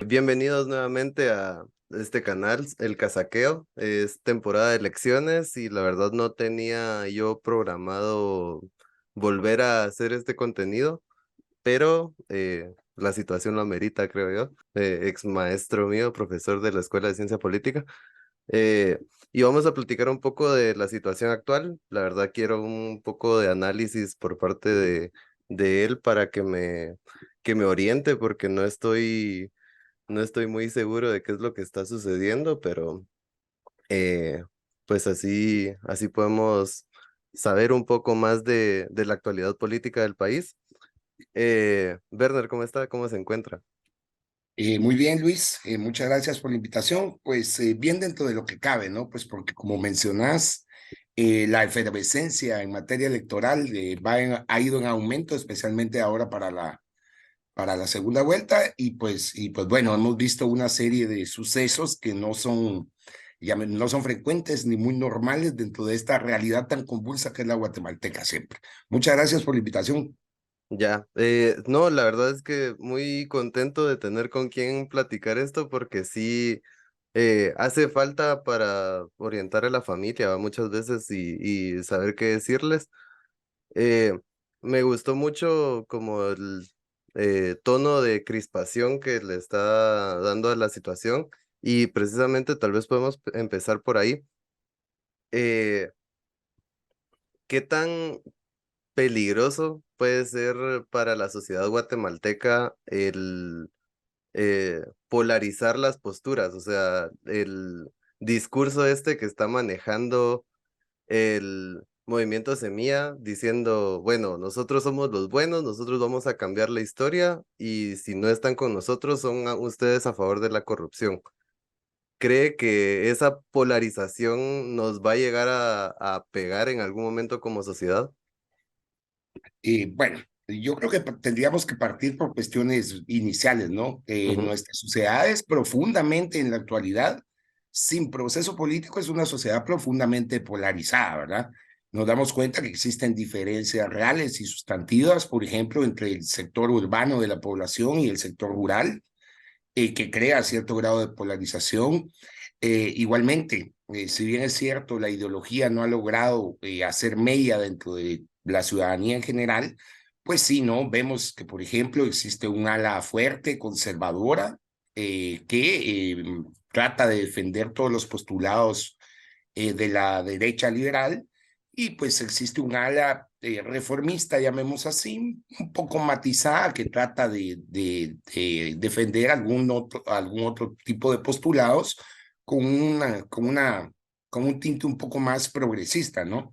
Bienvenidos nuevamente a este canal, El Casaqueo. Es temporada de elecciones y la verdad no tenía yo programado volver a hacer este contenido, pero la situación lo amerita, creo yo. Ex maestro mío, profesor de la Escuela de Ciencia Política. Eh, y vamos a platicar un poco de la situación actual. La verdad quiero un poco de análisis por parte de él para que me oriente porque no estoy muy seguro de qué es lo que está sucediendo, pero eh, pues así podemos saber un poco más de la actualidad política del país. Werner, ¿cómo está? ¿Cómo se encuentra? Muy bien, Luis, muchas gracias por la invitación. Pues bien dentro de lo que cabe, ¿no? Pues porque como mencionás, la efervescencia en materia electoral ha ido en aumento, especialmente ahora para la segunda vuelta, y pues bueno, hemos visto una serie de sucesos que no son frecuentes ni muy normales dentro de esta realidad tan convulsa que es la guatemalteca siempre. Muchas gracias por la invitación. Ya, no, la verdad es que muy contento de tener con quién platicar esto porque sí hace falta para orientar a la familia, ¿va? Muchas veces y saber qué decirles. Eh, Me gustó mucho como el tono de crispación que le está dando a la situación y precisamente tal vez podemos empezar por ahí. Eh, ¿Qué tan peligroso puede ser para la sociedad guatemalteca el polarizar las posturas? O sea, el discurso este que está manejando el movimiento Semilla diciendo, bueno, nosotros somos los buenos, nosotros vamos a cambiar la historia y si no están con nosotros son ustedes a favor de la corrupción. ¿Cree que esa polarización nos va a llegar a pegar en algún momento como sociedad? Bueno, yo creo que tendríamos que partir por cuestiones iniciales, ¿no? Ujú. Nuestra sociedad es profundamente en la actualidad, sin proceso político, es una sociedad profundamente polarizada, ¿verdad? Nos damos cuenta que existen diferencias reales y sustantivas, por ejemplo, entre el sector urbano de la población y el sector rural, que crea cierto grado de polarización. Igualmente, si bien es cierto, la ideología no ha logrado hacer mella dentro de la ciudadanía en general, pues sí, ¿no? Vemos que, por ejemplo, existe un ala fuerte, conservadora, que trata de defender todos los postulados de la derecha liberal, y pues existe un ala reformista, llamemos así, un poco matizada, que trata de defender algún otro tipo de postulados con con un tinte un poco más progresista, ¿no?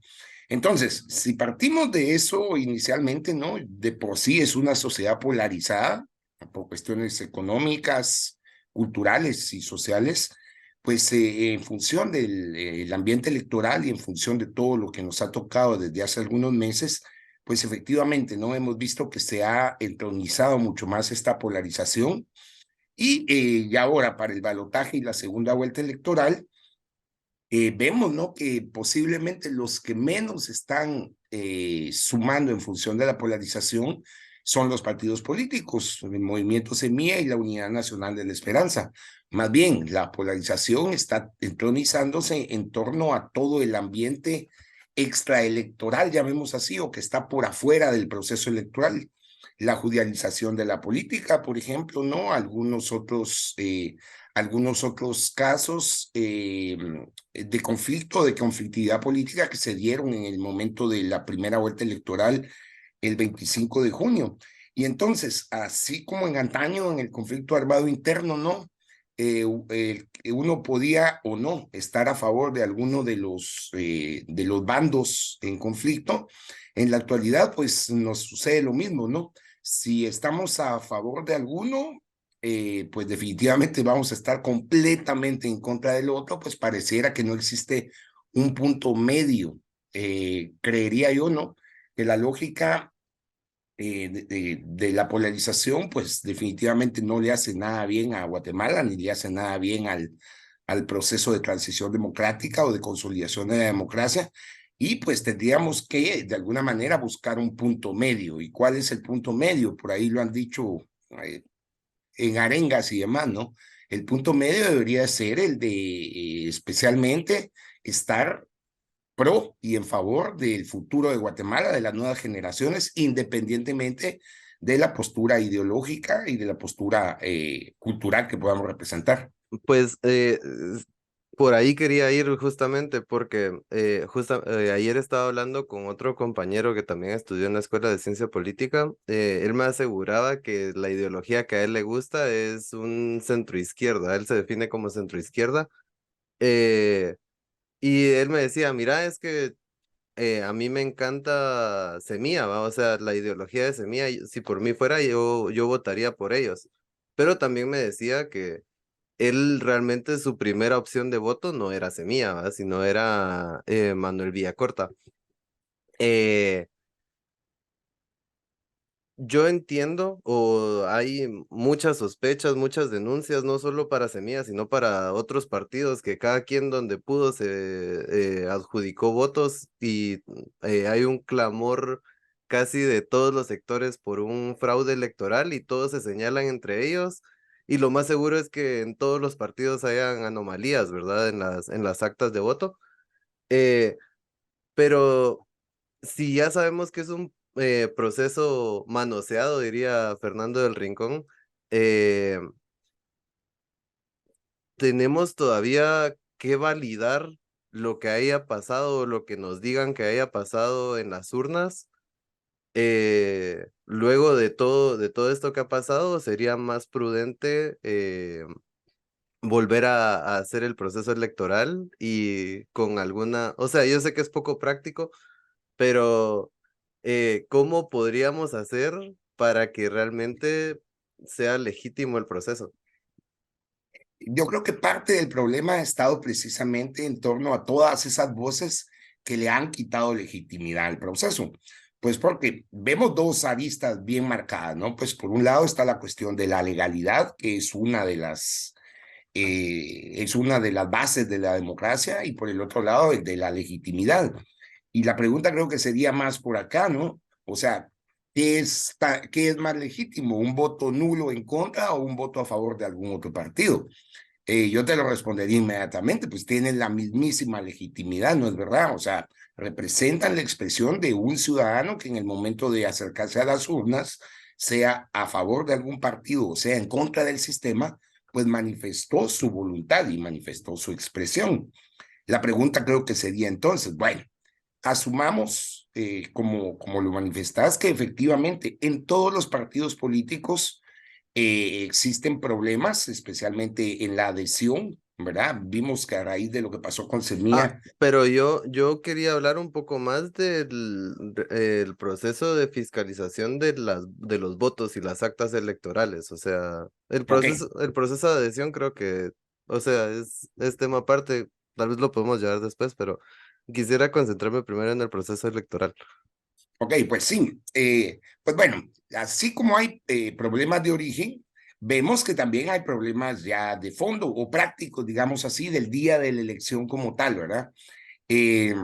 Entonces, si partimos de eso inicialmente, ¿no? De por sí es una sociedad polarizada por cuestiones económicas, culturales y sociales, pues en función del el ambiente electoral y en función de todo lo que nos ha tocado desde hace algunos meses, pues efectivamente no hemos visto que se ha entronizado mucho más esta polarización, y ahora para el balotaje y la segunda vuelta electoral, vemos, ¿no? Que posiblemente los que menos están sumando en función de la polarización son los partidos políticos, el Movimiento Semilla y la Unidad Nacional de la Esperanza. Más bien, la polarización está entronizándose en torno a todo el ambiente extraelectoral, llamemos así, o que está por afuera del proceso electoral. La judicialización de la política, por ejemplo, ¿no? Algunos otros casos de conflicto, de conflictividad política que se dieron en el momento de la primera vuelta electoral el 25 de junio. Y entonces, así como en antaño, en el conflicto armado interno, ¿no? Uno podía o no estar a favor de alguno de los bandos en conflicto. En la actualidad, pues nos sucede lo mismo, ¿no? Si estamos a favor de alguno, pues definitivamente vamos a estar completamente en contra del otro, pues pareciera que no existe un punto medio. Creería yo, ¿no? Que la lógica de la polarización, pues definitivamente no le hace nada bien a Guatemala, ni le hace nada bien al proceso de transición democrática o de consolidación de la democracia. Y pues tendríamos que, de alguna manera, buscar un punto medio. ¿Y cuál es el punto medio? Por ahí lo han dicho en arengas y demás, ¿no? El punto medio debería ser el de especialmente estar pro y en favor del futuro de Guatemala, de las nuevas generaciones, independientemente de la postura ideológica y de la postura cultural que podamos representar. Pues por ahí quería ir justamente porque ayer estaba hablando con otro compañero que también estudió en la Escuela de Ciencia Política. Él me aseguraba que la ideología que a él le gusta es un centroizquierda. Él se define como centroizquierda. eh, y él me decía, mira, es que a mí me encanta Semilla, ¿va? O sea, la ideología de Semilla, si por mí fuera, yo votaría por ellos. Pero también me decía que él realmente su primera opción de voto no era Semilla, ¿va? Sino era Manuel Villacorta. Eh, yo entiendo, o hay muchas sospechas, muchas denuncias, no solo para Semilla, sino para otros partidos, que cada quien donde pudo se adjudicó votos y hay un clamor casi de todos los sectores por un fraude electoral y todos se señalan entre ellos. Y lo más seguro es que en todos los partidos hayan anomalías, ¿verdad? En las actas de voto. Eh, pero si ya sabemos que es un proceso manoseado, diría Fernando del Rincón, eh, tenemos todavía que validar lo que haya pasado, lo que nos digan que haya pasado en las urnas. Luego de todo esto que ha pasado, sería más prudente volver a hacer el proceso electoral y con alguna, o sea, yo sé que es poco práctico, pero ¿cómo podríamos hacer para que realmente sea legítimo el proceso? Yo creo que parte del problema ha estado precisamente en torno a todas esas voces que le han quitado legitimidad al proceso. Pues porque vemos dos aristas bien marcadas, ¿no? Pues por un lado está la cuestión de la legalidad, que es una de las bases de la democracia, y por el otro lado el de la legitimidad. Y la pregunta creo que sería más por acá, ¿no? O sea, qué es más legítimo? ¿Un voto nulo en contra o un voto a favor de algún otro partido? Yo te lo respondería inmediatamente, pues tienen la mismísima legitimidad, ¿no es verdad? O sea, representan la expresión de un ciudadano que en el momento de acercarse a las urnas, sea a favor de algún partido o sea en contra del sistema, pues manifestó su voluntad y manifestó su expresión. La pregunta creo que sería entonces, bueno, asumamos, como lo manifestás, que efectivamente en todos los partidos políticos existen problemas, especialmente en la adhesión, ¿verdad? Vimos que a raíz de lo que pasó con Ah, Semilla. pero yo quería hablar un poco más el proceso de fiscalización de los votos y las actas electorales. O sea, Ok, el proceso de adhesión creo que, o sea, es tema aparte, tal vez lo podemos llevar después, pero quisiera concentrarme primero en el proceso electoral. ok, pues sí. Pues bueno, así como hay problemas de origen, vemos que también hay problemas ya de fondo o prácticos, digamos así, del día de la elección como tal, ¿verdad? Eh,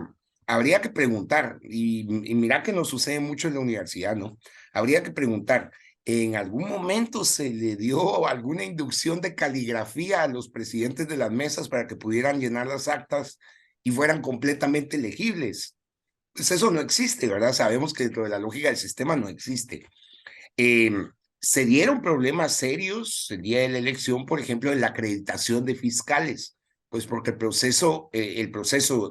Habría que preguntar, y mira que nos sucede mucho en la universidad, ¿no? Habría que preguntar, ¿en algún momento se le dio alguna inducción de caligrafía a los presidentes de las mesas para que pudieran llenar las actas y fueran completamente legibles? Pues eso no existe, ¿verdad? Sabemos que dentro de la lógica del sistema no existe. Eh, Se dieron problemas serios el día de la elección, por ejemplo, en la acreditación de fiscales, pues porque el proceso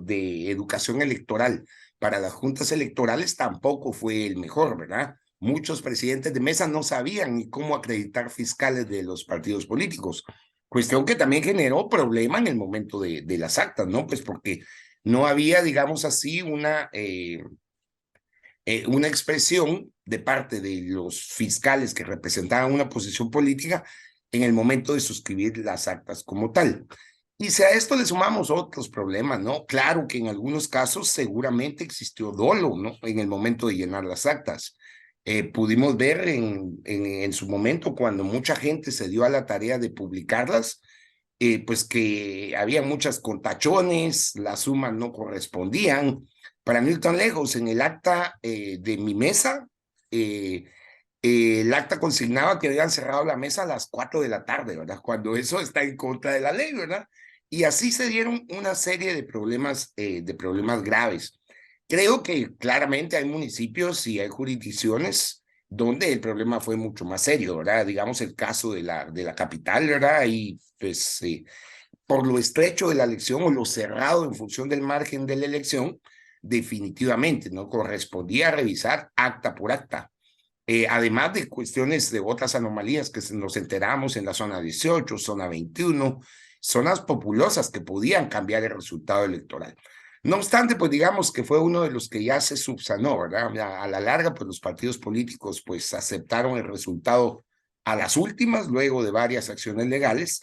de educación electoral para las juntas electorales tampoco fue el mejor, ¿verdad? Muchos presidentes de mesa no sabían ni cómo acreditar fiscales de los partidos políticos, cuestión que también generó problema en el momento de las actas, ¿no? Pues porque no había, digamos así, una expresión de parte de los fiscales que representaban una posición política en el momento de suscribir las actas como tal. Y si a esto le sumamos otros problemas, ¿no? Claro que en algunos casos seguramente existió dolo, ¿no? En el momento de llenar las actas. Pudimos ver en su momento cuando mucha gente se dio a la tarea de publicarlas, pues que había muchas contachones, las sumas no correspondían. Para no ir tan lejos, en el acta de mi mesa, eh, El acta consignaba que habían cerrado la mesa a las 4 de la tarde, ¿verdad? Cuando eso está en contra de la ley, ¿verdad? Y así se dieron una serie de problemas graves. Creo que claramente hay municipios y hay jurisdicciones donde el problema fue mucho más serio, ¿verdad? Digamos el caso de la capital, ¿verdad? Y pues por lo estrecho de la elección o lo cerrado en función del margen de la elección, definitivamente no correspondía revisar acta por acta. Además de cuestiones de otras anomalías que nos enteramos en la zona 18, zona 21, zonas populosas que podían cambiar el resultado electoral. No obstante, pues digamos que fue uno de los que ya se subsanó, ¿verdad? A la larga, pues los partidos políticos pues aceptaron el resultado a las últimas, luego de varias acciones legales.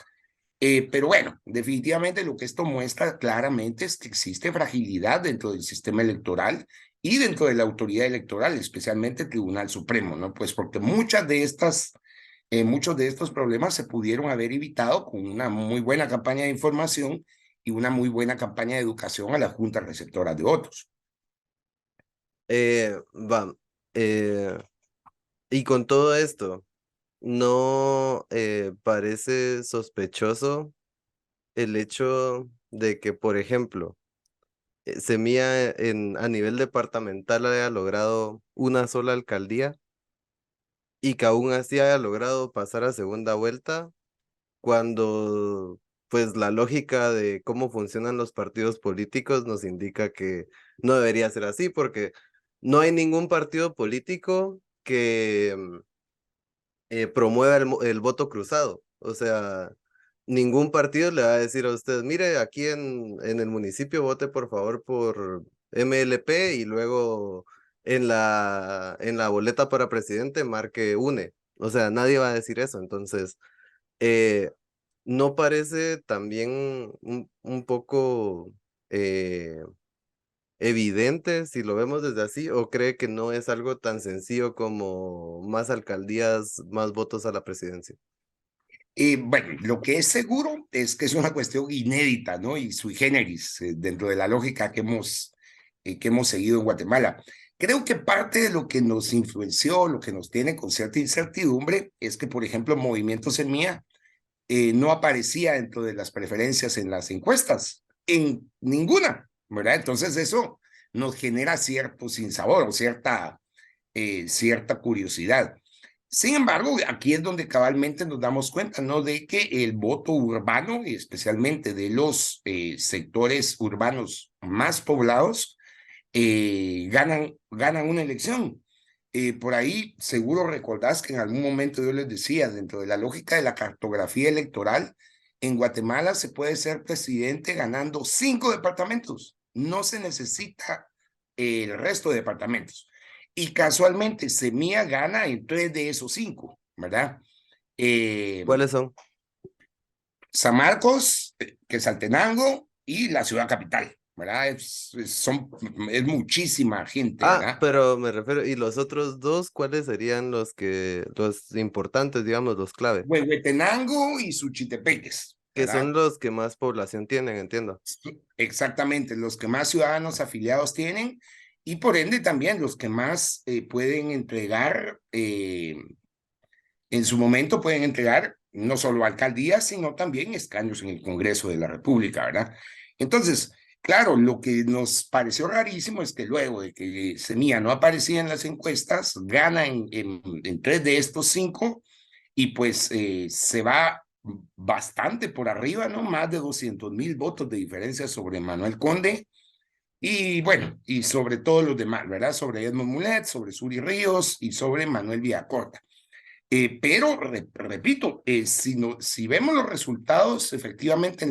Pero bueno, definitivamente lo que esto muestra claramente es que existe fragilidad dentro del sistema electoral y dentro de la autoridad electoral, especialmente el Tribunal Supremo, ¿no? Pues porque muchos de estos problemas se pudieron haber evitado con una muy buena campaña de información y una muy buena campaña de educación a las juntas receptoras de votos. Va, y con todo esto, ¿no parece sospechoso el hecho de que, por ejemplo, Semilla a nivel departamental haya logrado una sola alcaldía y que aún así haya logrado pasar a segunda vuelta cuando pues la lógica de cómo funcionan los partidos políticos nos indica que no debería ser así porque no hay ningún partido político que promueva el voto cruzado. O sea, ningún partido le va a decir a usted, mire, aquí en el municipio vote por favor por MLP y luego en la boleta para presidente marque UNE. O sea, nadie va a decir eso. Entonces, eh, ¿no parece también un poco evidente si lo vemos desde así o cree que no es algo tan sencillo como más alcaldías, más votos a la presidencia? Bueno, lo que es seguro es que es una cuestión inédita, ¿no? Y sui generis, dentro de la lógica que hemos seguido en Guatemala. Creo que parte de lo que nos influenció, lo que nos tiene con cierta incertidumbre, es que, por ejemplo, Movimiento Semilla no aparecía dentro de las preferencias en las encuestas, en ninguna, ¿verdad? Entonces eso nos genera cierto sinsabor o cierta curiosidad. Sin embargo, aquí es donde cabalmente nos damos cuenta, ¿no? De que el voto urbano, y especialmente de los sectores urbanos más poblados, ganan una elección. Por ahí seguro recordás que en algún momento yo les decía, dentro de la lógica de la cartografía electoral, en Guatemala se puede ser presidente ganando 5 departamentos. No se necesita el resto de departamentos. Y casualmente Semilla gana en 3 de esos 5, ¿verdad? Eh, ¿Cuáles son? San Marcos, Quetzaltenango y la ciudad capital, ¿verdad? Es muchísima gente, Ah, ¿verdad? pero me refiero, ¿y los otros dos, cuáles serían los importantes, digamos, los clave? Huehuetenango y Suchitepeques, Que son ¿verdad? los que más población tienen, entiendo. Exactamente, los que más ciudadanos afiliados tienen y por ende también los que más pueden entregar, en su momento pueden entregar no solo alcaldías, sino también escaños en el Congreso de la República, ¿verdad? Entonces, claro, lo que nos pareció rarísimo es que luego de que Semilla no aparecía en las encuestas, gana en 3 de estos 5 y pues se va bastante por arriba, ¿no? Más de 200,000 votos de diferencia sobre Manuel Conde y bueno, y sobre todos los demás, ¿verdad? Sobre Edmond Mulet, sobre Suri Ríos y sobre Manuel Villacorta. Pero, repito, si vemos los resultados efectivamente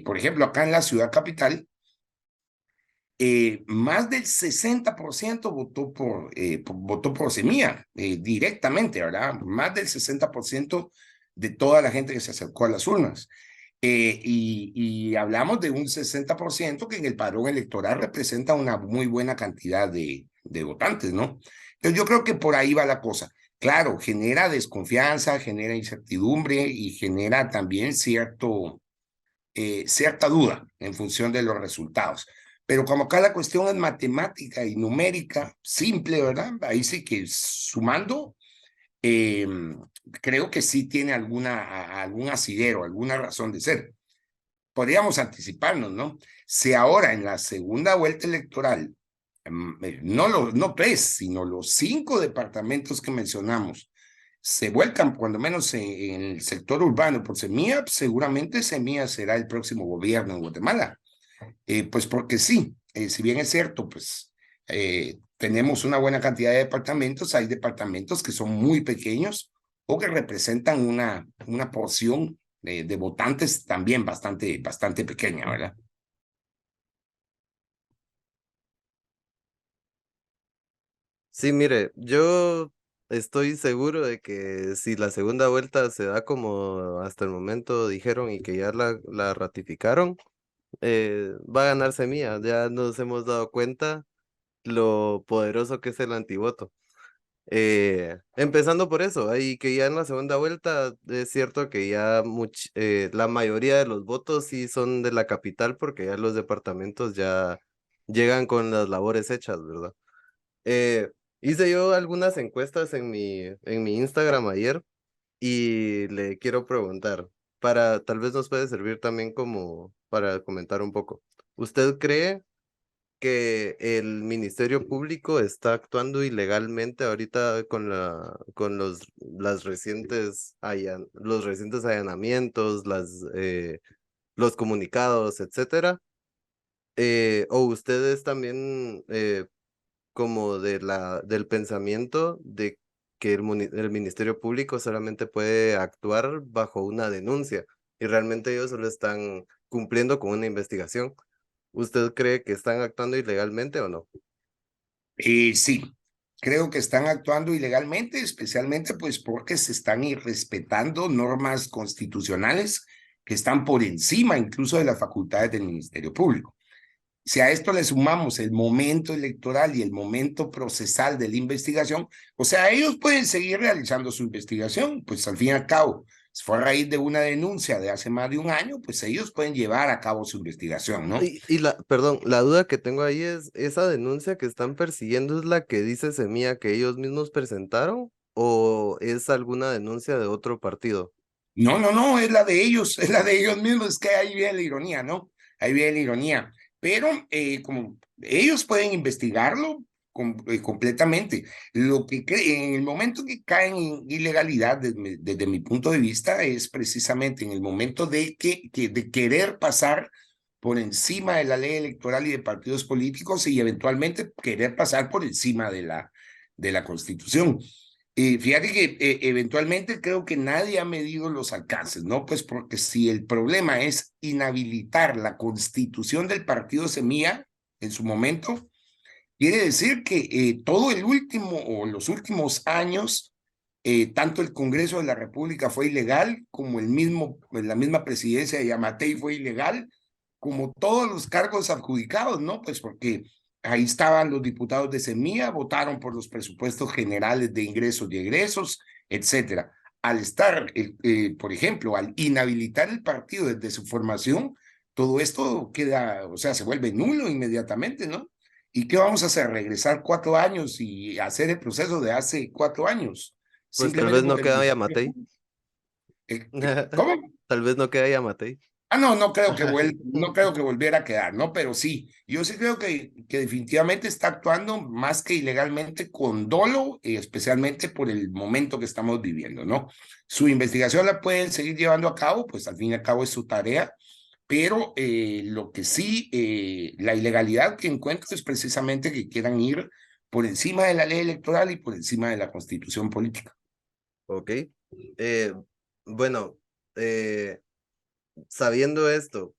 por ejemplo, acá en la ciudad capital, más del 60% votó por Semilla directamente, ¿verdad? Más del 60% de toda la gente que se acercó a las urnas. Y hablamos de un 60% que en el padrón electoral representa una muy buena cantidad de votantes, ¿no? Entonces yo creo que por ahí va la cosa. Claro, genera desconfianza, genera incertidumbre y genera también cierta duda en función de los resultados. Pero como acá la cuestión es matemática y numérica, simple, ¿verdad? Ahí sí que sumando, eh, creo que sí tiene algún asidero, alguna razón de ser. Podríamos anticiparnos, ¿no? Si ahora en la segunda vuelta electoral, no tres, sino los 5 departamentos que mencionamos, se vuelcan, cuando menos en el sector urbano por Semilla, seguramente Semilla será el próximo gobierno en Guatemala. Pues porque sí, si bien es cierto, pues tenemos una buena cantidad de departamentos, hay departamentos que son muy pequeños o que representan una porción de votantes también bastante pequeña, ¿verdad? Sí, mire, yo estoy seguro de que si la segunda vuelta se da como hasta el momento dijeron y que ya la ratificaron, va a ganar Semilla. Ya nos hemos dado cuenta lo poderoso que es el antivoto. Empezando por eso, ahí que ya en la segunda vuelta es cierto que ya la mayoría de los votos sí son de la capital porque ya los departamentos ya llegan con las labores hechas, ¿verdad? Hice yo algunas encuestas en mi Instagram ayer y le quiero preguntar, tal vez nos puede servir también como para comentar un poco. ¿Usted cree que el Ministerio Público está actuando ilegalmente ahorita con los recientes allanamientos, los comunicados, etcétera? ¿O ustedes también como del pensamiento de que el Ministerio Público solamente puede actuar bajo una denuncia y realmente ellos solo están cumpliendo con una investigación? ¿Usted cree que están actuando ilegalmente o no? Sí, creo que están actuando ilegalmente, especialmente pues porque se están irrespetando normas constitucionales que están por encima incluso de las facultades del Ministerio Público. Si a esto le sumamos el momento electoral y el momento procesal de la investigación, o sea, ellos pueden seguir realizando su investigación, pues al fin y al cabo, si fue a raíz de una denuncia de hace más de un año, pues ellos pueden llevar a cabo su investigación, ¿no? Perdón, la duda que tengo ahí es, ¿esa denuncia que están persiguiendo es la que dice Semilla que ellos mismos presentaron o es alguna denuncia de otro partido? No, no, no, es la de ellos, es la de ellos mismos, es que ahí viene la ironía, ¿no? Ahí viene la ironía. Pero como ellos pueden investigarlo completamente, en el momento que caen en ilegalidad, desde mi punto de vista, es precisamente en el momento de querer pasar por encima de la ley electoral y de partidos políticos y eventualmente querer pasar por encima de la Constitución. Fíjate que eventualmente creo que nadie ha medido los alcances, ¿no? Pues porque si el problema es inhabilitar la constitución del partido Semilla en su momento, quiere decir que todo el último o los últimos años, tanto el Congreso de la República fue ilegal, como la misma presidencia de Yamatei fue ilegal, como todos los cargos adjudicados, ¿no? Pues porque ahí estaban los diputados de Semilla, votaron por los presupuestos generales de ingresos y egresos, etcétera. Al estar, por ejemplo, al inhabilitar el partido desde su formación, todo esto queda, o sea, se vuelve nulo inmediatamente, ¿no? ¿Y qué vamos a hacer? ¿Regresar 4 años y hacer el proceso de hace 4 años? Pues tal Simplemente vez no porque el queda Ministerio Yamatei. Público. ¿Cómo? Tal vez no queda Yamatei. No, no creo que volviera a quedar, ¿no? Pero sí, yo sí creo que definitivamente está actuando más que ilegalmente con dolo, especialmente por el momento que estamos viviendo, ¿no? Su investigación la pueden seguir llevando a cabo, pues al fin y al cabo es su tarea, pero lo que sí, la ilegalidad que encuentro es precisamente que quieran ir por encima de la ley electoral y por encima de la constitución política. Ok. Eh, bueno, eh, sabiendo esto,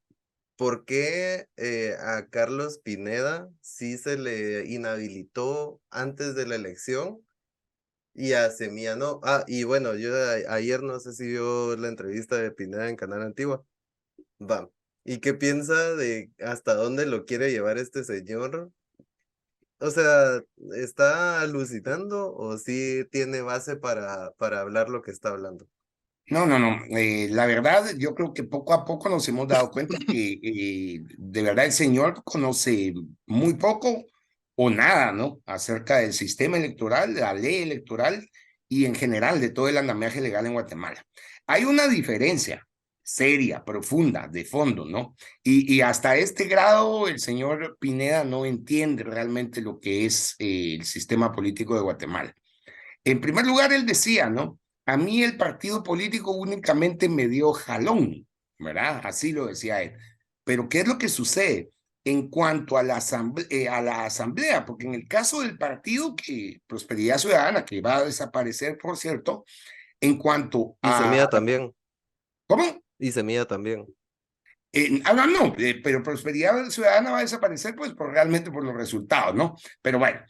¿por qué a Carlos Pineda sí se le inhabilitó antes de la elección y a Semilla no? Ah, y bueno, yo ayer no sé si vio la entrevista de Pineda en Canal Antigua. Va. ¿Y qué piensa de hasta dónde lo quiere llevar este señor? O sea, ¿está alucinando o sí tiene base para hablar lo que está hablando? No. La verdad, yo creo que poco a poco nos hemos dado cuenta que de verdad el señor conoce muy poco o nada, ¿no? Acerca del sistema electoral, de la ley electoral y en general de todo el andamiaje legal en Guatemala. Hay una diferencia seria, profunda, de fondo, ¿no? Y hasta este grado el señor Pineda no entiende realmente lo que es el sistema político de Guatemala. En primer lugar, él decía, ¿no? A mí el partido político únicamente me dio jalón, ¿verdad? Así lo decía él. Pero ¿qué es lo que sucede en cuanto a la asamblea? Porque en el caso del partido que Prosperidad Ciudadana, que va a desaparecer, por cierto, en cuanto Y a... Semilla también, ¿Cómo? y Semilla también. No, pero Prosperidad Ciudadana va a desaparecer pues realmente por los resultados, ¿no? Pero bueno,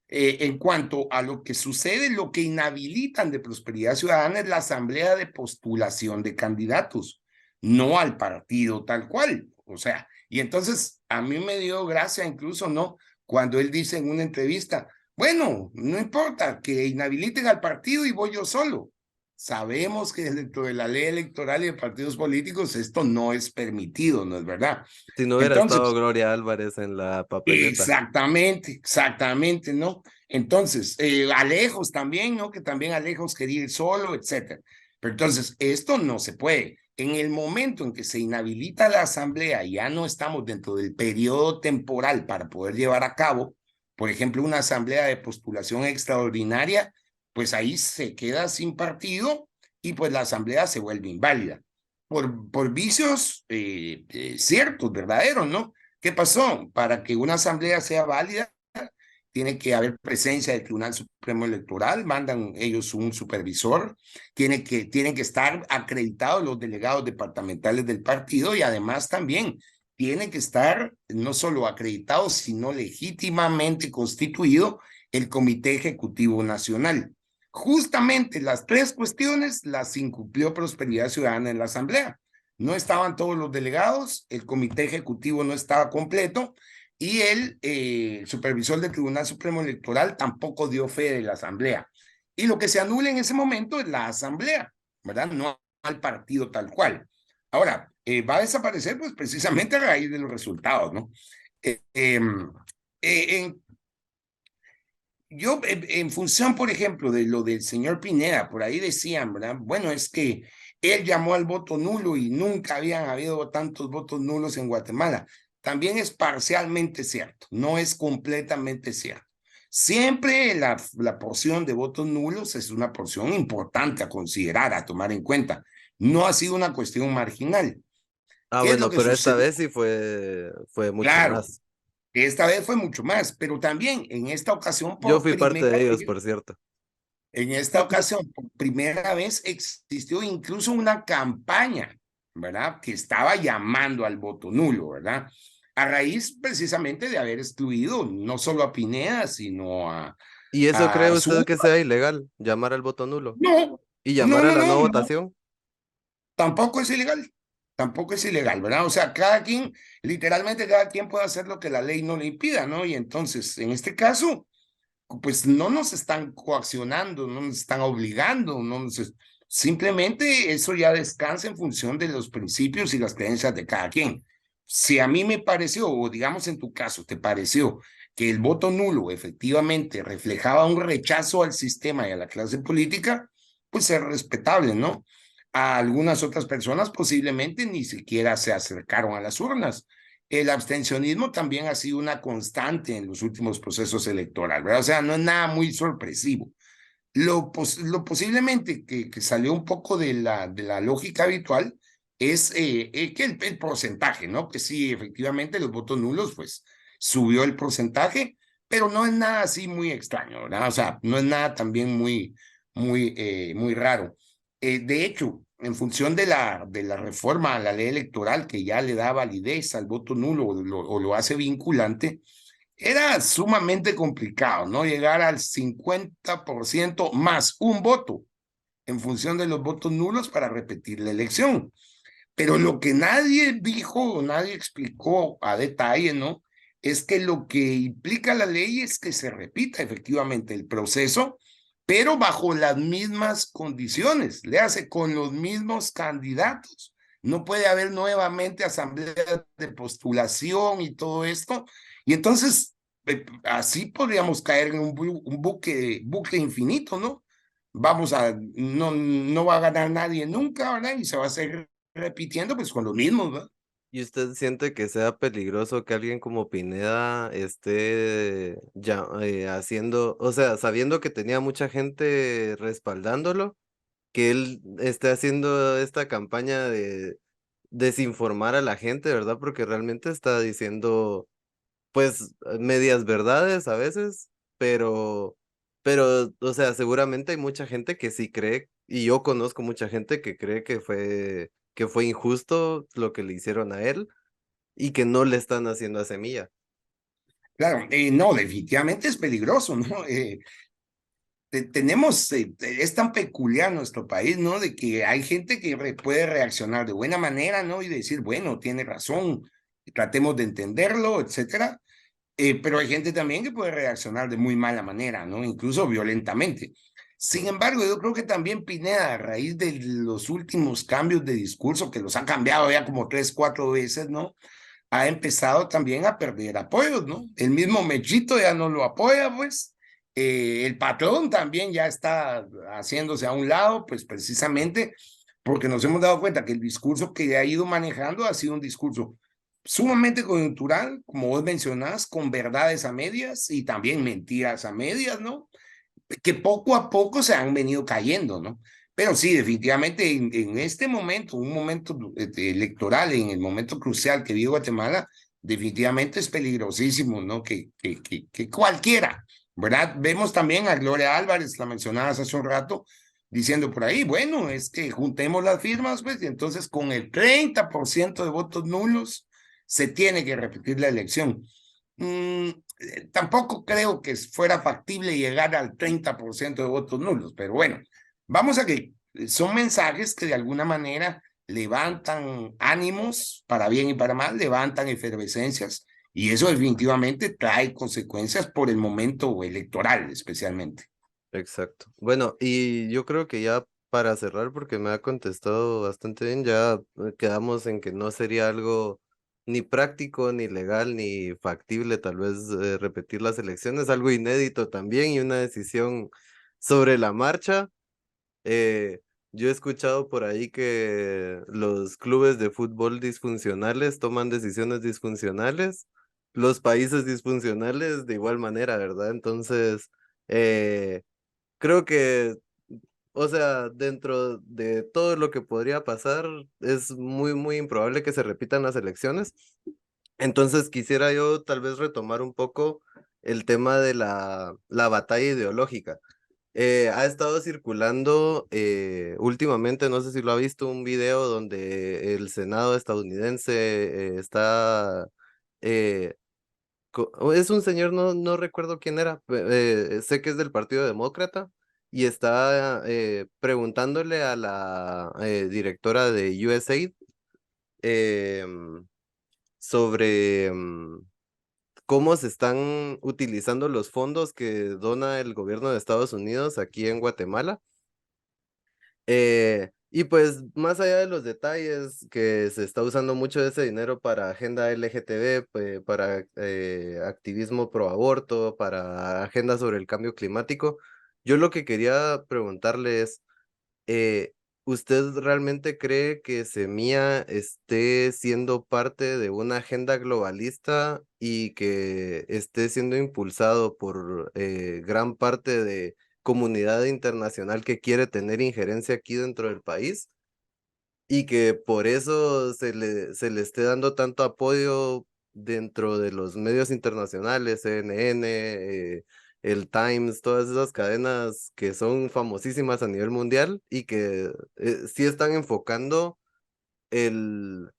en cuanto a lo que sucede, lo que inhabilitan de Prosperidad Ciudadana es la asamblea de postulación de candidatos, no al partido tal cual. O sea, y entonces a mí me dio gracia incluso, ¿no? Cuando él dice en una entrevista, bueno, no importa que inhabiliten al partido y voy yo solo. Sabemos que dentro de la ley electoral y de partidos políticos esto no es permitido, ¿no es verdad? Si no hubiera estado Entonces, Gloria Álvarez en la papeleta. exactamente, ¿no? Entonces, Alejos también, ¿no? Que también Alejos quería ir solo, etcétera. Pero entonces, esto no se puede. En el momento en que se inhabilita la asamblea, ya no estamos dentro del periodo temporal para poder llevar a cabo, por ejemplo, una asamblea de postulación extraordinaria, pues ahí se queda sin partido y pues la asamblea se vuelve inválida por vicios ciertos, verdaderos, ¿no? ¿Qué pasó? Para que una asamblea sea válida, tiene que haber presencia del Tribunal Supremo Electoral, mandan ellos un supervisor, tienen que estar acreditados los delegados departamentales del partido y además también tiene que estar no solo acreditado, sino legítimamente constituido el Comité Ejecutivo Nacional. Justamente las tres cuestiones las incumplió Prosperidad Ciudadana en la Asamblea. No estaban todos los delegados, el Comité Ejecutivo no estaba completo y el supervisor del Tribunal Supremo Electoral tampoco dio fe de la Asamblea. Y lo que se anula en ese momento es la Asamblea, ¿verdad? No al partido tal cual. Ahora, va a desaparecer pues precisamente a raíz de los resultados, ¿no? En yo, en función, por ejemplo, de lo del señor Pineda, por ahí decían, ¿verdad? Bueno, es que él llamó al voto nulo y nunca habían habido tantos votos nulos en Guatemala. También es parcialmente cierto, no es completamente cierto. Siempre la porción de votos nulos es una porción importante a considerar, a tomar en cuenta. No ha sido una cuestión marginal. Ah, ¿Qué es lo bueno, que pero esta sucede? vez sí fue mucho Claro, más. esta vez fue mucho más, pero también en esta ocasión Yo por fui parte primera de ellos, vez. por cierto. En esta ocasión, por primera vez, existió incluso una campaña, ¿verdad? Que estaba llamando al voto nulo, ¿verdad? A raíz precisamente de haber excluido no solo a Pineda, sino ¿Y eso a cree usted Azul. que sea ilegal, llamar al voto nulo? No, ¿Y llamar a la no no, votación? tampoco es ilegal. Tampoco es ilegal, ¿verdad? O sea, cada quien, literalmente cada quien puede hacer lo que la ley no le impida, ¿no? Y entonces, en este caso, pues no nos están coaccionando, no nos están obligando, simplemente eso ya descansa en función de los principios y las creencias de cada quien. Si a mí me pareció, o digamos en tu caso, te pareció que el voto nulo efectivamente reflejaba un rechazo al sistema y a la clase política, pues es respetable, ¿no? A algunas otras personas posiblemente ni siquiera se acercaron a las urnas. El abstencionismo también ha sido una constante en los últimos procesos electorales, ¿verdad? O sea, no es nada muy sorpresivo. Lo posiblemente que salió un poco de la lógica habitual es que el porcentaje, ¿no? Que sí, efectivamente, los votos nulos, pues subió el porcentaje, pero no es nada así muy extraño, ¿verdad? O sea, no es nada también muy raro. De hecho, en función de la reforma a la ley electoral que ya le da validez al voto nulo o lo hace vinculante, era sumamente complicado, ¿no? Llegar al 50% más un voto en función de los votos nulos para repetir la elección. Pero lo que nadie dijo, nadie explicó a detalle, ¿no? Es que lo que implica la ley es que se repita efectivamente el proceso pero bajo las mismas condiciones, le hace con los mismos candidatos. No puede haber nuevamente asambleas de postulación y todo esto. Y entonces, así podríamos caer en un bucle infinito, ¿no? No va a ganar nadie nunca, ¿verdad? Y se va a seguir repitiendo pues con los mismos, ¿verdad? ¿Y usted siente que sea peligroso que alguien como Pineda esté ya haciendo, o sea, sabiendo que tenía mucha gente respaldándolo, que él esté haciendo esta campaña de desinformar a la gente, ¿verdad? Porque realmente está diciendo, pues, medias verdades a veces, pero, o sea, seguramente hay mucha gente que sí cree, y yo conozco mucha gente que cree que fue injusto lo que le hicieron a él y que no le están haciendo a Semilla. Claro, no, definitivamente es peligroso, ¿no? Tenemos, es tan peculiar nuestro país, ¿no? De que hay gente que puede reaccionar de buena manera, ¿no? Y decir, bueno, tiene razón, tratemos de entenderlo, etcétera. Pero hay gente también que puede reaccionar de muy mala manera, ¿no? Incluso violentamente. Sin embargo, yo creo que también Pineda, a raíz de los últimos cambios de discurso, que los ha cambiado ya como 3, 4 veces, ¿no? Ha empezado también a perder apoyos, ¿no? El mismo Mechito ya no lo apoya, pues. El patrón también ya está haciéndose a un lado, pues precisamente porque nos hemos dado cuenta que el discurso que ha ido manejando ha sido un discurso sumamente coyuntural, como vos mencionás, con verdades a medias y también mentiras a medias, ¿no? Que poco a poco se han venido cayendo, ¿no? Pero sí, definitivamente en este momento, un momento electoral, en el momento crucial que vive Guatemala, definitivamente es peligrosísimo, ¿no? Que cualquiera, ¿verdad? Vemos también a Gloria Álvarez, la mencionabas hace un rato, diciendo por ahí, bueno, es que juntemos las firmas, pues, y entonces con el 30% de votos nulos se tiene que repetir la elección. Tampoco creo que fuera factible llegar al 30% de votos nulos, pero bueno, vamos a que son mensajes que de alguna manera levantan ánimos para bien y para mal, levantan efervescencias y eso definitivamente trae consecuencias por el momento electoral especialmente. Exacto. Bueno, y yo creo que ya para cerrar, porque me ha contestado bastante bien, ya quedamos en que no sería algo ni práctico, ni legal, ni factible tal vez repetir las elecciones, algo inédito también y una decisión sobre la marcha. Eh, yo he escuchado por ahí que los clubes de fútbol disfuncionales toman decisiones disfuncionales, los países disfuncionales de igual manera, ¿verdad? Entonces, eh, creo que, o sea, dentro de todo lo que podría pasar, es muy, muy improbable que se repitan las elecciones. Entonces, quisiera yo tal vez retomar un poco el tema de la batalla ideológica. Ha estado circulando últimamente, no sé si lo ha visto, un video donde el Senado estadounidense está, eh, es un señor, no recuerdo quién era, sé que es del Partido Demócrata y está preguntándole a la directora de USAID sobre cómo se están utilizando los fondos que dona el gobierno de Estados Unidos aquí en Guatemala. Y pues más allá de los detalles, que se está usando mucho de ese dinero para agenda LGTB, para activismo pro aborto, para agenda sobre el cambio climático, yo lo que quería preguntarle es, eh, ¿usted realmente cree que Semilla esté siendo parte de una agenda globalista y que esté siendo impulsado por gran parte de comunidad internacional que quiere tener injerencia aquí dentro del país y que por eso se le esté dando tanto apoyo dentro de los medios internacionales, CNN, el Times, todas esas cadenas que son famosísimas a nivel mundial y que sí están enfocando el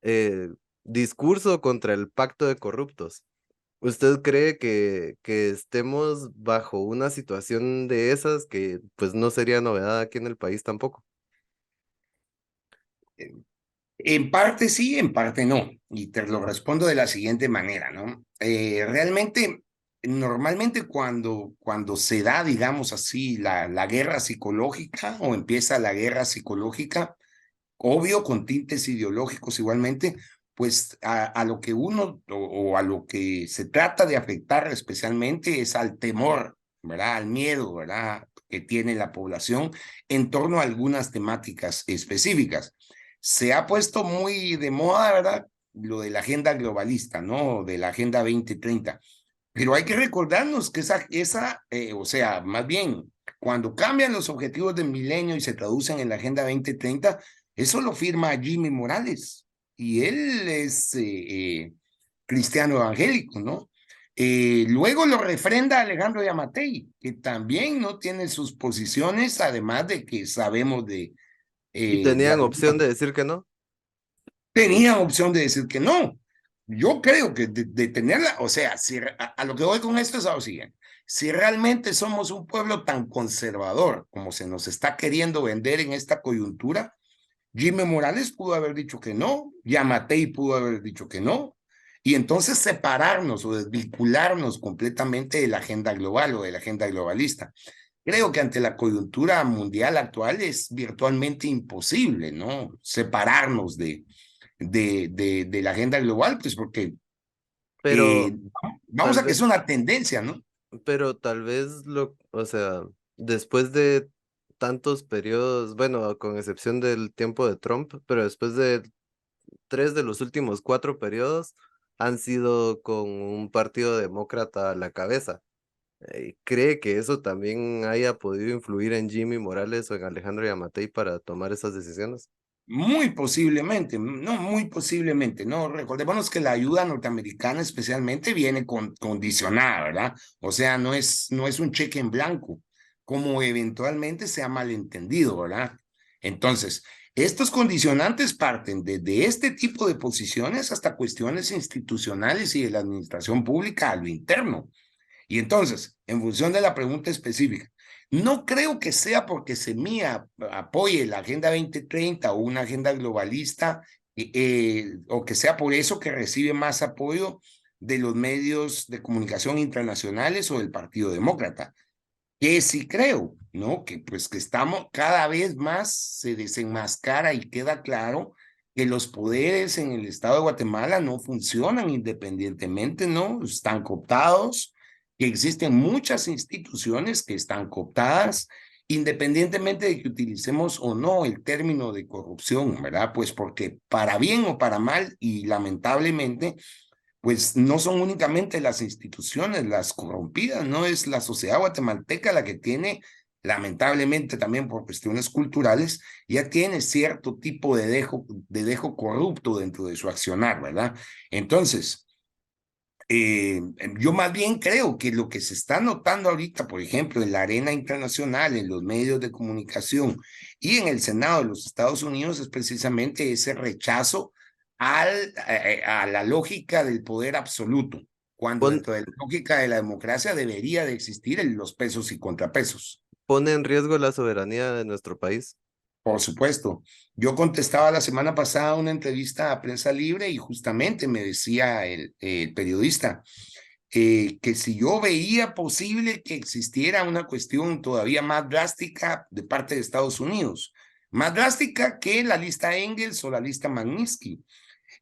eh, discurso contra el pacto de corruptos? ¿Usted cree que estemos bajo una situación de esas que pues no sería novedad aquí en el país tampoco? En parte sí, en parte no. Y te lo respondo de la siguiente manera, ¿no? Realmente normalmente cuando se da, digamos así, la guerra psicológica o empieza la guerra psicológica, obvio, con tintes ideológicos igualmente, pues a lo que uno o a lo que se trata de afectar especialmente es al temor, ¿verdad? Al miedo, ¿verdad? Que tiene la población en torno a algunas temáticas específicas. Se ha puesto muy de moda, ¿verdad? Lo de la agenda globalista, ¿no? De la Agenda 2030. Pero hay que recordarnos que o sea, más bien, cuando cambian los objetivos del milenio y se traducen en la Agenda 2030, eso lo firma Jimmy Morales. Y él es cristiano evangélico, ¿no? Luego lo refrenda Alejandro Yamatei, que también no tiene sus posiciones, además de que sabemos de Y las tenían opción de decir que no. tenían opción de decir que no. Yo creo que de tenerla, o sea, si, a lo que voy con esto es a lo siguiente. Si realmente somos un pueblo tan conservador como se nos está queriendo vender en esta coyuntura, Jimmy Morales pudo haber dicho que no, Yamatei pudo haber dicho que no, y entonces separarnos o desvincularnos completamente de la agenda global o de la agenda globalista. Creo que ante la coyuntura mundial actual es virtualmente imposible, ¿no? Separarnos de la agenda global, pues porque Pero vamos tal a que es vez, una tendencia, ¿no? pero tal vez o sea, después de tantos periodos, bueno, con excepción del tiempo de Trump, pero después de 3 de los últimos 4 periodos han sido con un partido demócrata a la cabeza. ¿Cree que eso también haya podido influir en Jimmy Morales o en Alejandro Yamatei para tomar esas decisiones? Muy posiblemente, no, muy posiblemente, no. Recordémonos que la ayuda norteamericana especialmente viene condicionada, ¿verdad? O sea, no es un cheque en blanco, como eventualmente se ha malentendido, ¿verdad? Entonces, estos condicionantes parten desde este tipo de posiciones hasta cuestiones institucionales y de la administración pública a lo interno. Y entonces, en función de la pregunta específica, no creo que sea porque Semilla apoye la Agenda 2030 o una agenda globalista, o que sea por eso que recibe más apoyo de los medios de comunicación internacionales o del Partido Demócrata. Que sí creo, ¿no? Que pues que estamos cada vez más se desenmascara y queda claro que los poderes en el estado de Guatemala no funcionan independientemente, ¿no? Están cooptados, que existen muchas instituciones que están cooptadas, independientemente de que utilicemos o no el término de corrupción, ¿verdad? Pues porque para bien o para mal y lamentablemente pues no son únicamente las instituciones las corrompidas, no es la sociedad guatemalteca la que tiene, lamentablemente también por cuestiones culturales, ya tiene cierto tipo de dejo corrupto dentro de su accionar, ¿verdad? Entonces, yo más bien creo que lo que se está notando ahorita, por ejemplo, en la arena internacional, en los medios de comunicación y en el Senado de los Estados Unidos es precisamente ese rechazo a la lógica del poder absoluto, cuando Pon- dentro de la lógica de la democracia debería de existir los pesos y contrapesos. Pone en riesgo la soberanía de nuestro país. Por supuesto. Yo contestaba la semana pasada una entrevista a Prensa Libre y justamente me decía el periodista, que si yo veía posible que existiera una cuestión todavía más drástica de parte de Estados Unidos, más drástica que la lista Engels o la lista Magnitsky.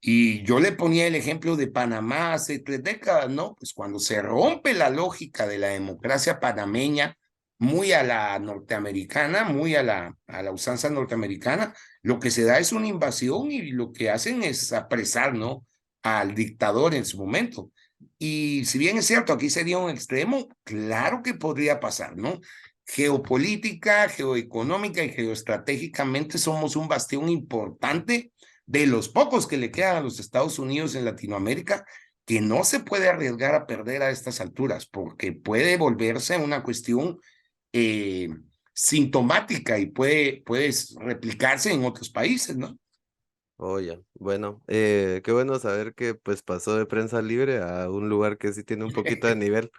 Y yo le ponía el ejemplo de Panamá hace 3 décadas, ¿no? Pues cuando se rompe la lógica de la democracia panameña, muy a la norteamericana, muy a la usanza norteamericana, lo que se da es una invasión y lo que hacen es apresar, ¿no? Al dictador en su momento. Y si bien es cierto, aquí sería un extremo, claro que podría pasar, ¿no? Geopolítica, geoeconómica y geoestratégicamente somos un bastión importante de los pocos que le quedan a los Estados Unidos en Latinoamérica, que no se puede arriesgar a perder a estas alturas, porque puede volverse una cuestión eh, sintomática y puede replicarse en otros países, ¿no? Oye, bueno, qué bueno saber que pues pasó de prensa libre a un lugar que sí tiene un poquito de nivel.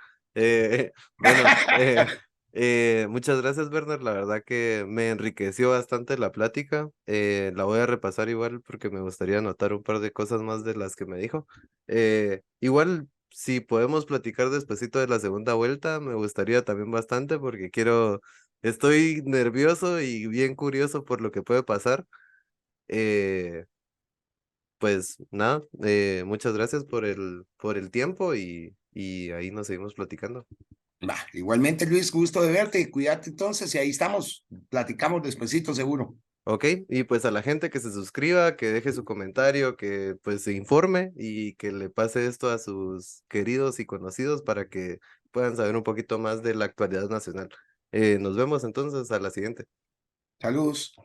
Bueno, muchas gracias, Werner. La verdad que me enriqueció bastante la plática. La voy a repasar igual porque me gustaría anotar un par de cosas más de las que me dijo. Igual si podemos platicar despuesito de la segunda vuelta, me gustaría también bastante porque estoy nervioso y bien curioso por lo que puede pasar. Eh, pues nada, muchas gracias por el tiempo y ahí nos seguimos platicando. Va, igualmente, Luis, gusto de verte, cuídate entonces y ahí estamos, platicamos despuesito seguro. Ok, y pues a la gente que se suscriba, que deje su comentario, que pues se informe y que le pase esto a sus queridos y conocidos para que puedan saber un poquito más de la actualidad nacional. Nos vemos entonces a la siguiente. Saludos.